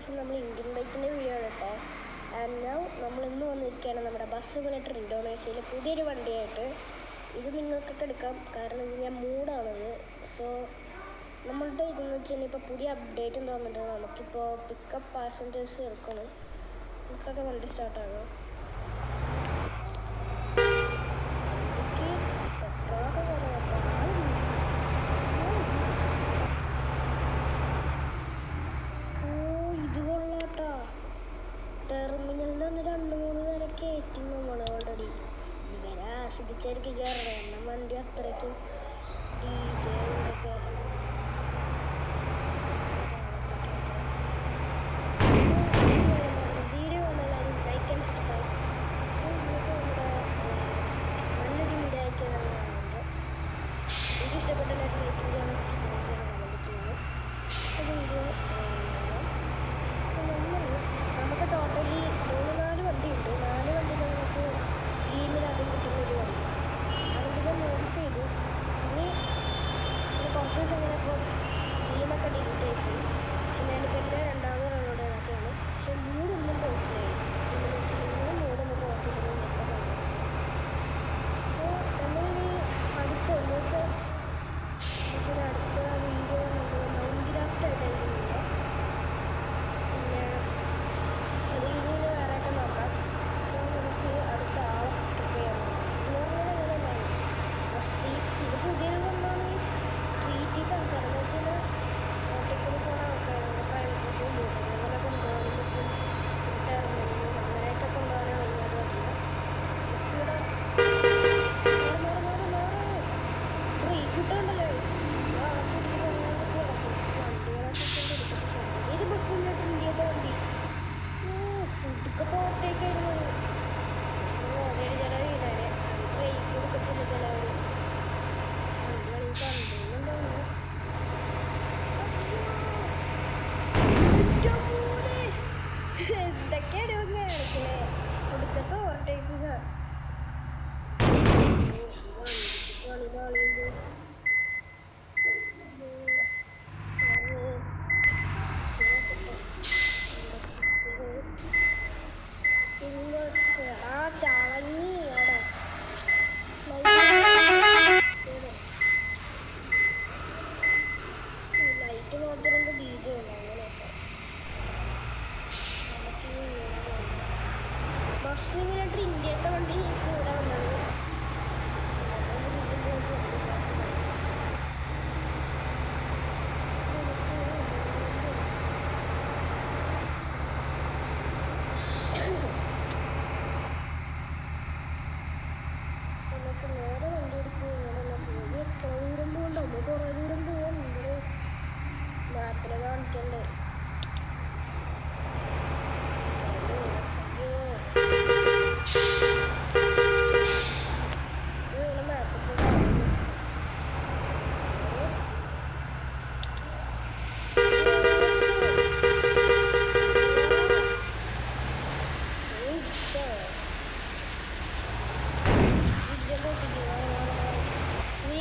ശേഷം നമ്മൾ ഇന്ത്യൻ ബൈക്കിൻ്റെ വീഡിയോ ഇടട്ടെ. ആൻഡ് നൗ നമ്മളിന്ന് വന്നിരിക്കുകയാണ് നമ്മുടെ ബസ് സിമുലേറ്റർ ഇന്തോനേഷ്യയിലെ പുതിയൊരു വണ്ടിയായിട്ട്. ഇത് നിങ്ങൾക്കൊക്കെ എടുക്കാം, കാരണം ഇത് ഞാൻ മൂടാണത്. സോ നമ്മളുടെ ഇതെന്ന് വെച്ച് കഴിഞ്ഞാൽ ഇപ്പോൾ പുതിയ അപ്ഡേറ്റ് എന്ന് പറഞ്ഞിട്ട് നമുക്കിപ്പോൾ പിക്കപ്പ് പാസഞ്ചേഴ്സ് എടുക്കണം. നമുക്കൊക്കെ വണ്ടി സ്റ്റാർട്ടാകും. ടെർമിനലിൽ നിന്ന് 2-3 പേരെ കയറ്റി നമ്മൾ ഓൾറെഡി. ഇവരെ ആസ്വദിച്ചായിരിക്കും കയറുന്നത്. എണ്ണം വണ്ടി അത്രയ്ക്കും DJ ഒക്കെ. വീഡിയോ എല്ലാവരും ലൈക്ക് ആൻഡ് സബ്സ്ക്രൈബ്. സോ ഇന്നത്തെ നമ്മുടെ നല്ലൊരു വീഡിയോ ആയിരിക്കും കാണുന്നത്. എനിക്ക് ഇഷ്ടപ്പെട്ട എല്ലാവരും ലൈക്ക് ചെയ്യാനും സബ്സ്ക്രൈബ് ചെയ്യാനും കമൻറ്റ് ചെയ്യുന്നു. വീഡിയോ നമുക്ക് ടോട്ടലി 3-4 വണ്ടിയുണ്ട്. 4 വണ്ടി നമുക്ക് ഗെയിമിലാദ്യം കിട്ടുന്നൊരു വണ്ടി. അതുകൊണ്ട് മോഡിഫൈ ചെയ്തു. പിന്നെ കുറച്ച് ദിവസം ഇങ്ങനെ ഇപ്പോൾ ഗെയിമൊക്കെ ഡിലീറ്റ് ആയിപ്പോയി. പക്ഷെ ഞാനിപ്പോൾ എൻ്റെ രണ്ടാമത് റണ്ണോട് ഇതൊക്കെയാണ്. പക്ഷെ മൂടൊന്നും പോയിട്ടില്ല. സിമുലേറ്ററിൽ മൂടൊന്നും പോകത്തില്ല. സോ നമ്മളിനി അടുത്തെന്ന് വെച്ചാൽ അടുത്ത വീഡിയോ നമ്മൾ മൈൻക്രാഫ്റ്റ് ആയിട്ടായിരിക്കും. എന്തൊക്കെയാണ് കാണിക്കണേ? ഒടുക്കത്തെ ഓവർടേക്കുക. ചളങ്ങി അവിടെ ലൈറ്റ് മാത്രം DJ ഉണ്ട്. അങ്ങനെയൊക്കെ ബസ് സിമുലേറ്റർ ഇന്ത്യത്തെ വണ്ടി കൂടെ വന്നത്. നമുക്ക് നേരെ വണ്ടി എടുത്ത് ഇങ്ങനെ പോയി. എത്ര ദൂരം പോകണ്ട? നമ്മൾ കുറേ ദൂരം പോകാൻ നമ്മൾ മാപ്പിൽ കാണിക്കണ്ടേ?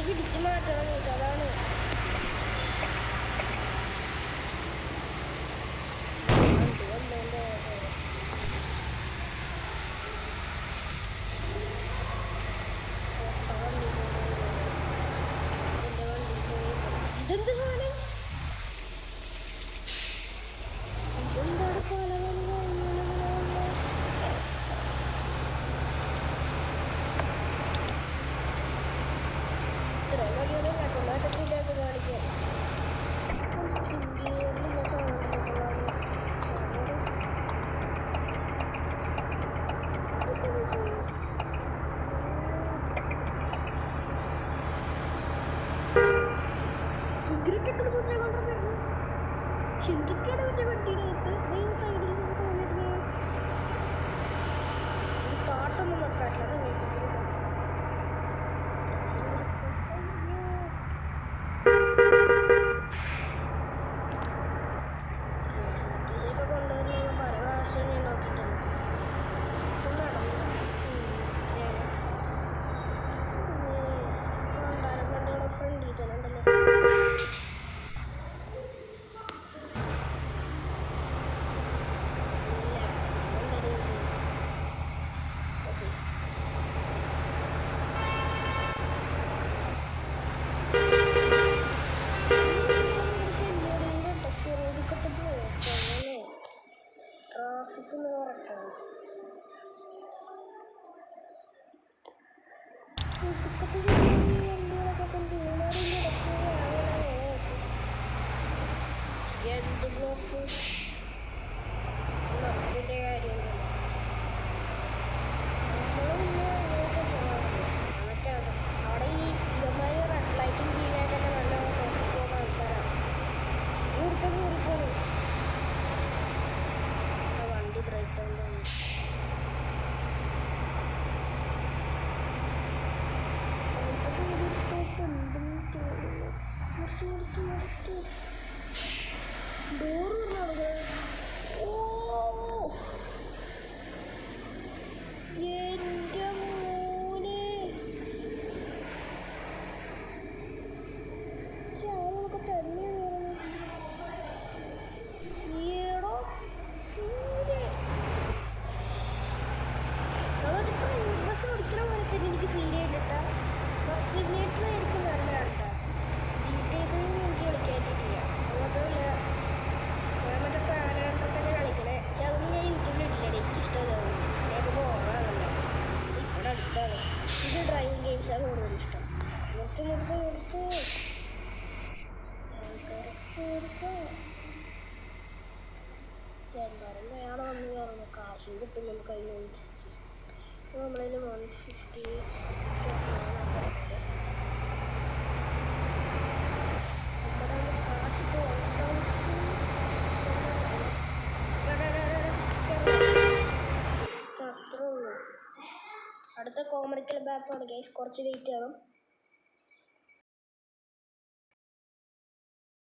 പിടിച്ചു മാറ്റണം അതാണ്. ഇതെന്ത് കാണാൻ? ഇതെന്താണ് പല ൊക്കെ കാണിക്കാൻ സിഗരറ്റ് ഒക്കെ കൊണ്ടുവന്നു. എന്തൊക്കെയാണ് മറ്റേ വണ്ടിയുടെ അകത്ത് സൈഡിൽ സമയത്ത് പാട്ടൊന്നും വെക്കാറില്ല. അത് വേഗത്തിൽ സമയം കൊണ്ടുവരുന്ന പല പ്രാവശ്യം ഞാൻ നോക്കിയിട്ടുണ്ട്. ഫ്രണ്ട് ചെയ്തിട്ടുണ്ടല്ലോ. നോക്ക് അതിൻ്റെ കാര്യമൊന്നുമില്ല. നമ്മൾ പിന്നെ അങ്ങനെയൊക്കെ പോകാറുണ്ട്. എന്നിട്ട് അവിടെ ഈ ഇവന്മാർ റെഡ് ലൈറ്റും ഗ്രീനായിട്ട് തന്നെ നല്ല നോക്കി പോകുന്ന ആൾക്കാരാണ്. ഊർത്തം കയറിപ്പോണു. വണ്ടി ബ്രേക്ക് ഡൗൺ തോന്നി. സ്റ്റോപ്പ് ഉണ്ടെന്ന് തോന്നുന്നു. നിർത്തി ഡോറ് പറഞ്ഞത്. ഓ എൻ്റെ മോനെ ചാവൊക്കെ തന്നെ ഈടോ സൂര്യ അതോടിപ്പോൾ ബസ് ഓടിക്കണ പോലെ തന്നെ എനിക്ക് ഫീൽ ചെയ്തിട്ടാ. ബസ് സിമുലേറ്ററായിരിക്കും നല്ല കേട്ടോ. GTA 5 എനിക്ക് കളിക്കാറ്റിട്ടില്ല. അതുമാത്രമല്ല ഞാൻ മറ്റേ സാധനത്തെ കളിക്കണേ. പക്ഷെ അതൊന്നും ഞാൻ യൂട്യൂബിലിട്ടില്ല. എനിക്കിഷ്ടമല്ല. ഞാൻ പോകാറില്ല. ഇവിടെ അടുത്താണ്. ഇത് ഡ്രൈവിംഗ് ഗെയിംസാണ് കൂടുതൽ ഇഷ്ടം. നിർത്ത് എന്തായാലും അയാൾ വന്ന് കയറുന്നു. കാശും കിട്ടും നമുക്ക് അതിനനുസരിച്ച്. നമ്മളതിൽ 150 കാശ് ഇപ്പോൾ 1000 അത്രേ ഉള്ളൂ. അടുത്ത കോമഡിക്കൽ ബാപ്പാണ് ഗൈസ്. കുറച്ച് വെയിറ്റ് ചെയ്യണം.